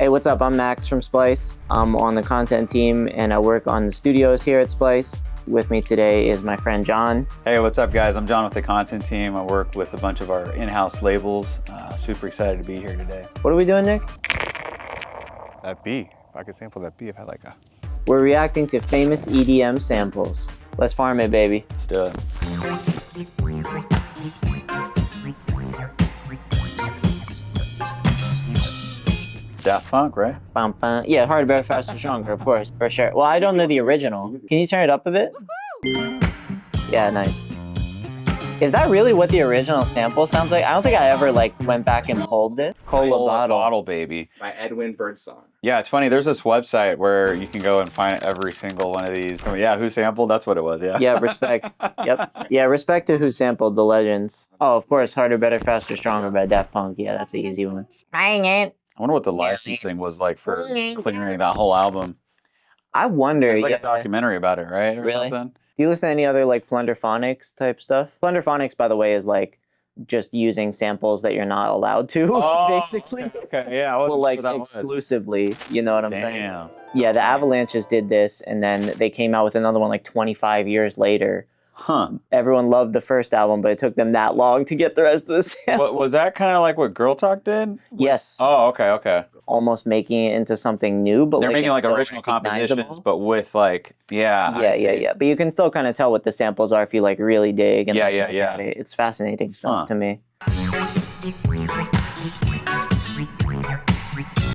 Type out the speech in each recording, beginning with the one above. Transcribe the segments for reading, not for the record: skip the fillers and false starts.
Hey, what's up? I'm Max from Splice. I'm on the content team and I work on the studios here at Splice. With me today is my friend John. Hey, what's up guys? I'm John with the content team. I work with a bunch of our in-house labels. Super excited to be here today. What are we doing, Nick? That B, if I could sample that B, if I had like a... We're reacting to famous EDM samples. Let's farm it, baby. Let's do it. Daft Punk, right? Bum, bum. Yeah, harder, better, faster, stronger, of course, for sure. Well, I don't know the original. Can you turn it up a bit? Yeah, nice. Is that really what the original sample sounds like? I don't think I ever went back and pulled it. Cola Bottle. Baby. By Edwin Birdsong. Yeah, it's funny. There's this website where you can go and find every single one of these. Oh, yeah, who sampled? That's what it was, yeah. Yeah, respect. Yep. Yeah, respect to who sampled the legends. Oh, of course, Harder, Better, Faster, Stronger by Daft Punk. Yeah, that's an easy one. Bang it. I wonder what the licensing was like for clearing that whole album. I wonder. There's like a documentary about it, right? Or really? Something? Do you listen to any other Plunderphonics type stuff? Plunderphonics, by the way, is just using samples that you're not allowed to, basically. Okay, yeah. Well, exclusively, you know what I'm saying? Damn. Yeah, the Avalanches did this, and then they came out with another one 25 years later. Huh. Everyone loved the first album, but it took them that long to get the rest of the samples. Was that kind of like what Girl Talk did? Yes. Oh, okay. Almost making it into something new, but they're making it's original compositions, but with yeah. But you can still kind of tell what the samples are if you really dig. And yeah. It's fascinating stuff to me.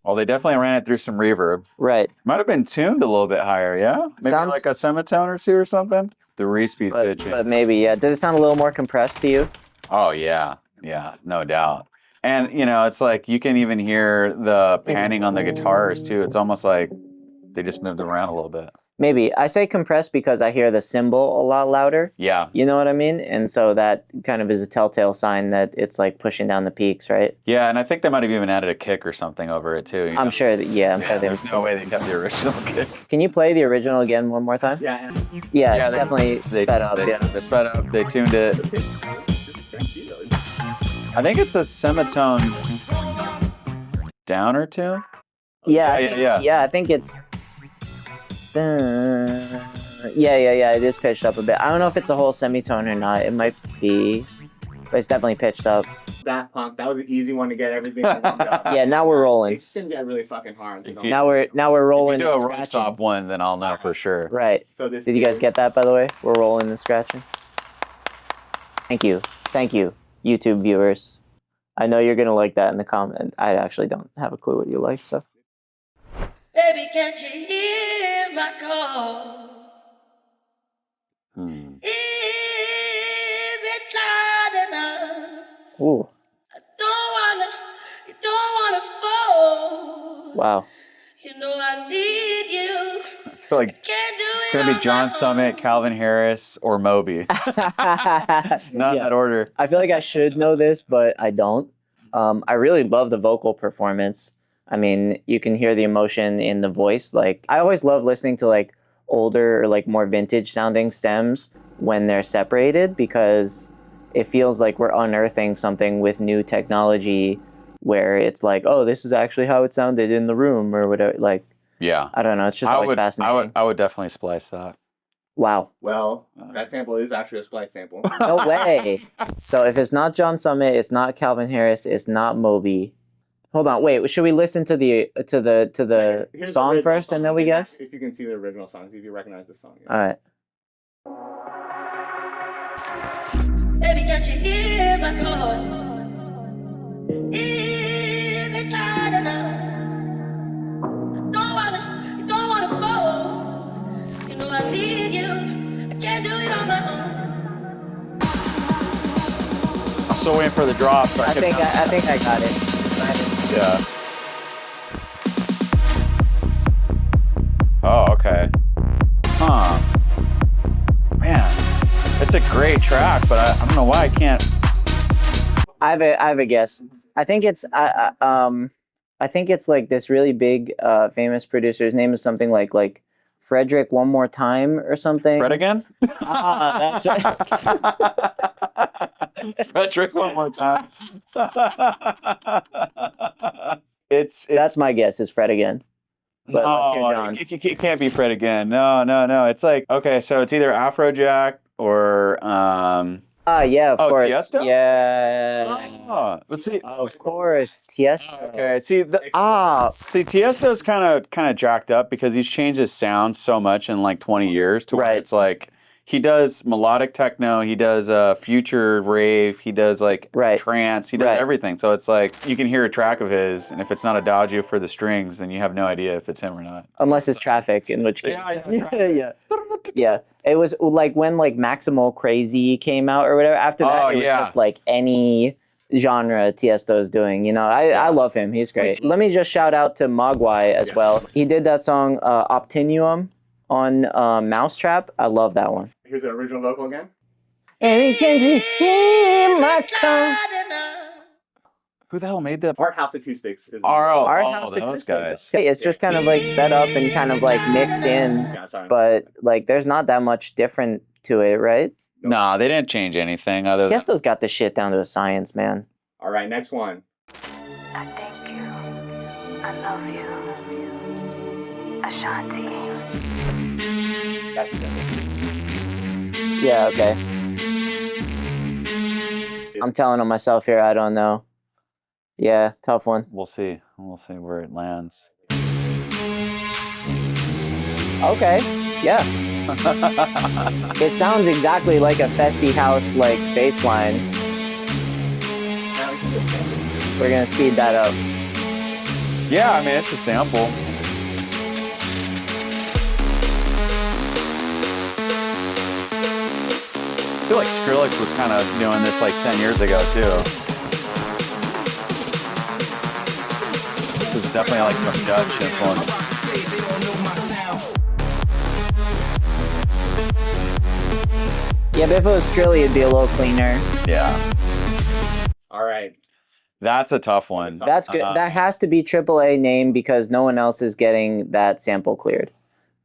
Well, they definitely ran it through some reverb. Right. Might have been tuned a little bit higher, yeah? Maybe like a semitone or two or something? The re-speed pitching. But maybe, yeah. Does it sound a little more compressed to you? Oh, yeah. Yeah, no doubt. And, it's like you can even hear the panning on the guitars, too. It's almost like they just moved around a little bit. Maybe. I say compressed because I hear the cymbal a lot louder. Yeah. You know what I mean? And so that kind of is a telltale sign that it's pushing down the peaks, right? Yeah, and I think they might have even added a kick or something over it, too. I'm sure that, I'm sure there's no way they kept the original kick. Can you play the original again one more time? Yeah. Yeah, it's definitely sped up. They sped up, they tuned it. I think it's a semitone down or two. Yeah, I think it's... Yeah, it is pitched up a bit. I don't know if it's a whole semitone or not. It might be, but it's definitely pitched up. Daft Punk, that was an easy one to get everything warmed up. Yeah, now we're rolling. It shouldn't get really fucking hard. Now we're rolling. If you do a roll stop one, then I'll know for sure. Right. So did you guys get that, by the way? We're rolling the scratching. Thank you, YouTube viewers. I know you're gonna like that in the comment. I actually don't have a clue what you like, so. Baby, can't you hear my call? Is it loud enough? Ooh. You don't wanna fall. Wow. You know I need you. I feel like it's gonna be John Summit, Calvin Harris, or Moby. Not in that order. I feel like I should know this, but I don't. I really love the vocal performance. I mean, you can hear the emotion in the voice. I always love listening to older or more vintage sounding stems when they're separated, because it feels like we're unearthing something with new technology where it's oh, this is actually how it sounded in the room or whatever. Yeah. I don't know. It's just always fascinating. I would definitely splice that. Wow. Well, that sample is actually a Splice sample. No way. So if it's not John Summit, it's not Calvin Harris, it's not Moby. Hold on, wait. Should we listen to the song first and then we guess? If you can see the original song, see if you recognize the song. All right. Baby, can't you hear my call? Is it loud enough? You don't wanna fall. You know I need you. I can't do it on my own. I'm still waiting for the drop. So I think I got it. Yeah. Oh, okay. Huh. Man, it's a great track, but I don't know why I can't. I have a guess. I think it's this really big famous producer. His name is something like Frederick One More Time or something. Fred again? That's right. Frederick One More Time. That's my guess. Is Fred again? But let's hear no, John's. it can't be Fred again. No. It's like, okay, so it's either Afrojack or Yeah, of course. Tiesto? Yeah. Let's see. Of course, Tiesto. Okay, see, Tiesto's kind of jacked up because he's changed his sound so much in like 20 years to where Right. it's like he does melodic techno, he does future rave, he does like Right. trance, he does Right. everything. So it's like you can hear a track of his, and if it's not Adagio for the strings, then you have no idea if it's him or not. Unless it's Traffic, in which case. Yeah. Yeah. It was like when like Maximal Crazy came out or whatever. After that, it was just like any genre Tiesto's doing. You know, I love him. He's great. Let me just shout out to Mogwai as well. He did that song Optinuum on Mousetrap. I love that one. Here's the original vocal again. And can you hear my tongue? Who the hell made that? Art House Acoustics. Is Art House those Acoustics. guys. Hey, it's just kind of like sped up and kind of like mixed in, Yeah, sorry. but like there's not that much different to it, right? Nah, they didn't change anything other than Tiesto's got this shit down to a science, man. All right, next one. I thank you. I love you. Ashanti. That's the Yeah, okay. I'm telling on myself here, I don't know. Yeah, tough one. We'll see where it lands. Okay, yeah. It sounds exactly like a Festy House like bass line. We're gonna speed that up. Yeah, I mean it's a sample. I feel like Skrillex was kind of doing this like 10 years ago too. This is definitely like some Dutch influence. Yeah, but if it was Skrilly, it'd be a little cleaner. Yeah, All right. that's a tough one. That's good. That has to be AAA name because no one else is getting that sample cleared.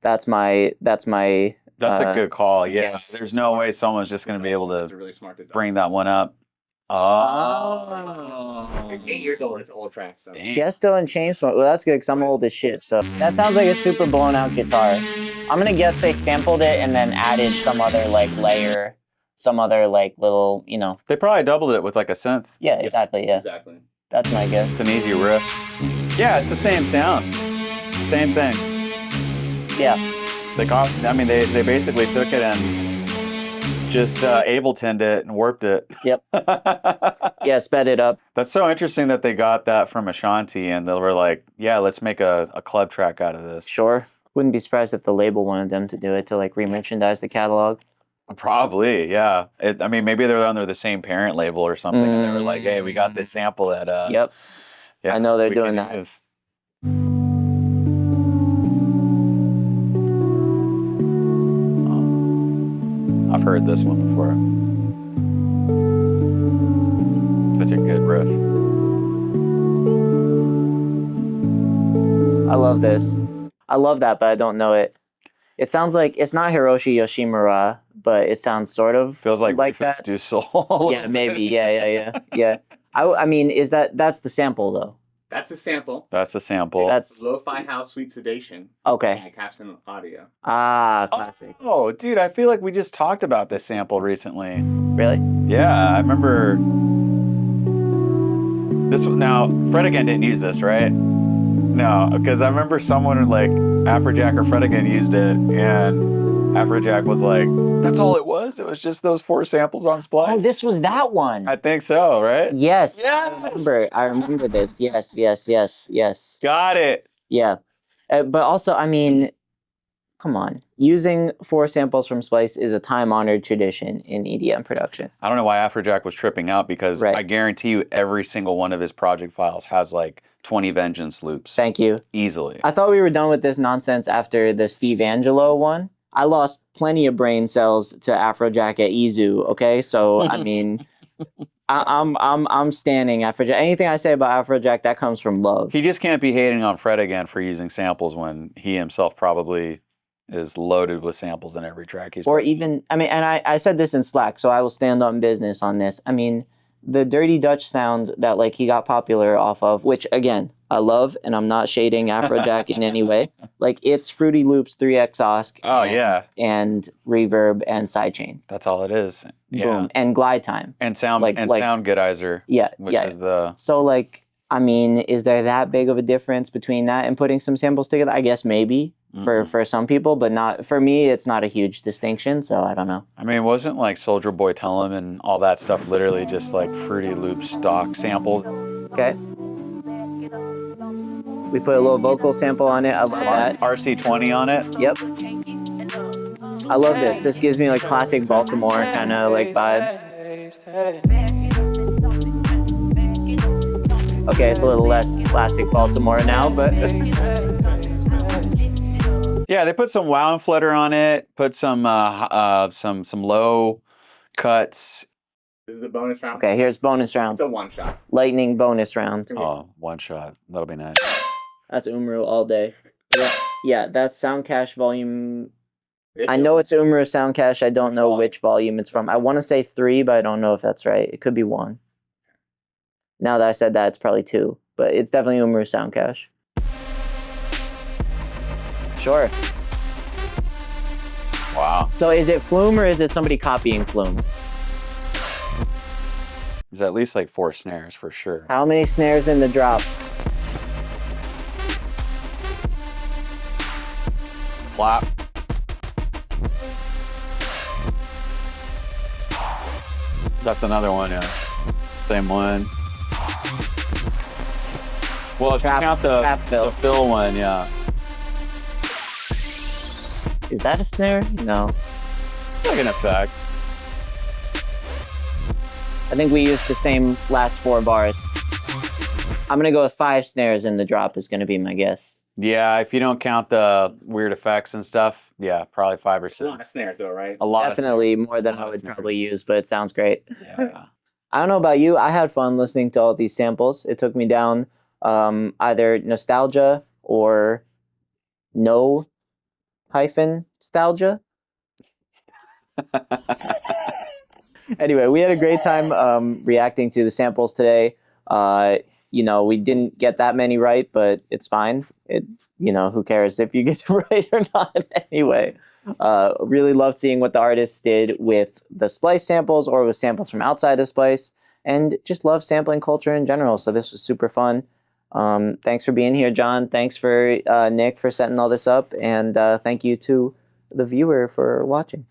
That's my. That's a good call. Yeah, yes. there's no way someone's just going to be able It's to really smart to bring that one up. It's 8 years old. It's an old track. So. Damn. Tiesto and Chainsmokers. Well, that's good because I'm old as shit. So that sounds like a super blown out guitar. I'm gonna guess they sampled it and then added some other like layer, some other like little, you know. They probably doubled it with like a synth. Yeah, exactly. Yeah, Exactly. that's my guess. It's an easy riff. Yeah, it's the same sound. Same thing. Yeah. They basically took it and just Abletoned it and warped it. Yep. Yeah, sped it up. That's so interesting that they got that from Ashanti and they were like, yeah, let's make a club track out of this. Sure. Wouldn't be surprised if the label wanted them to do it to like re-merchandise the catalog. Probably, yeah. Maybe they're under the same parent label or something and they were like, hey, we got this sample that Yep. yeah, I know they're we doing can that. use. I've heard this one before. Such a good riff. I love this. I love that, but I don't know it. It sounds like it's not Hiroshi Yoshimura, but it sounds sort of Feels like that. Du Sol. Yeah, maybe. Yeah. I mean, that's the sample though. That's the sample. That's the sample. That's Lo-fi house, sweet sedation. okay. And caption audio. Ah, classic. Oh, dude, I feel like we just talked about this sample recently. Really? Yeah, I remember this one. Now, Fred again didn't use this, right? No, because I remember someone like Afrojack or Fred again used it, and Afrojack was like, "That's all it was. It was just those 4 samples on Splice." Oh, this was that one. I think so, right? Yes. Yes! I remember this. Yes. Got it. Yeah. But also, I mean, come on. Using 4 samples from Splice is a time-honored tradition in EDM production. I don't know why Afrojack was tripping out because Right. I guarantee you every single one of his project files has like 20 Vengeance loops. Thank you. Easily. I thought we were done with this nonsense after the Steve Angelo one. I lost plenty of brain cells to Afrojack at Izu, okay? So, I mean, I'm standing Afrojack. Anything I say about Afrojack, that comes from love. He just can't be hating on Fred again for using samples when he himself probably is loaded with samples in every track he's Or playing. even, I mean, and I said this in Slack, so I will stand on business on this. I mean, the Dirty Dutch sound that like he got popular off of, which again I love, and I'm not shading Afrojack in any way. Like it's Fruity Loops, 3x Osk, Oh, yeah. and reverb and sidechain. That's all it is. Yeah. Boom, and glide time. And sound Like- and like- sound goodizer. Yeah, Which yeah. is the So like, I mean, is there that big of a difference between that and putting some samples together? I guess maybe for some people, but not for me. It's not a huge distinction, so I don't know. I mean, wasn't like Soldier Boy Tell 'Em and all that stuff literally just like Fruity Loop stock samples? Okay. We put a little vocal sample on it. I love that. RC20 on it. Yep. I love this. This gives me like classic Baltimore kind of like vibes. Okay, it's a little less classic Baltimore now, but Yeah, they put some wow and flutter on it. Put some low cuts. This is the bonus round. okay, here's bonus round. It's a one shot. Lightning bonus round. Oh, one shot. That'll be nice. That's Umru all day. Yeah, that's Sound Cache volume. I know it's Umru Sound Cache. I don't know which volume it's from. I want to say 3, but I don't know if that's right. It could be 1. Now that I said that, it's probably 2, but it's definitely Umru Sound Cache. Sure. Wow. So is it Flume or is it somebody copying Flume? There's at least like 4 snares for sure. How many snares in the drop? Clap. That's another one, yeah. Same one. Well, if you count trap fill. the fill one, yeah. Is that a snare? No. Like an effect. I think we used the same last 4 bars. I'm gonna go with 5 snares in the drop is gonna be my guess. Yeah, if you don't count the weird effects and stuff, yeah, probably 5 or It's a lot 6. of snares though, right? A lot Definitely more than A I lot of would snares. probably use, but it sounds great. Yeah. I don't know about you. I had fun listening to all these samples. It took me down either nostalgia or no hyphen nostalgia. Anyway, we had a great time reacting to the samples today. You know, we didn't get that many right, but it's fine. You know, who cares if you get it right or not anyway. Really loved seeing what the artists did with the Splice samples or with samples from outside of Splice, and just love sampling culture in general. So this was super fun. Thanks for being here, John. Thanks for Nick for setting all this up, and thank you to the viewer for watching.